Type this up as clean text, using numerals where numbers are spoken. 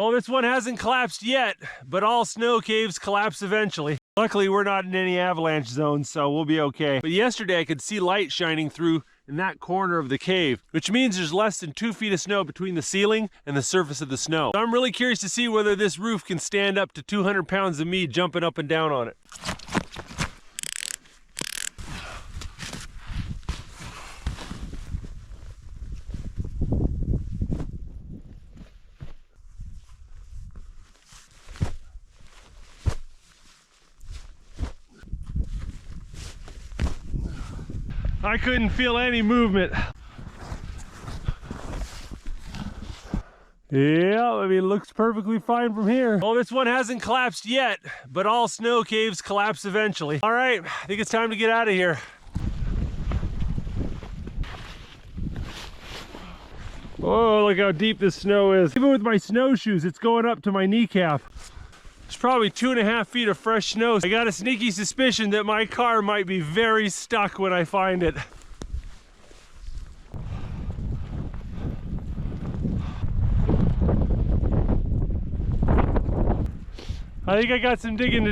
Well, this one hasn't collapsed yet, but all snow caves collapse eventually. Luckily, we're not in any avalanche zones, so we'll be okay. But yesterday, I could see light shining through in that corner of the cave, which means there's less than 2 feet of snow between the ceiling and the surface of the snow. So I'm really curious to see whether this roof can stand up to 200 pounds of me jumping up and down on it. I couldn't feel any movement. Yeah, I mean, it looks perfectly fine from here. Well, this one hasn't collapsed yet, but all snow caves collapse eventually. All right, I think it's time to get out of here. Oh, look how deep this snow is. Even with my snowshoes, it's going up to my kneecap. There's probably 2.5 feet of fresh snow. I got a sneaky suspicion that my car might be very stuck when I find it. I think I got some digging to do.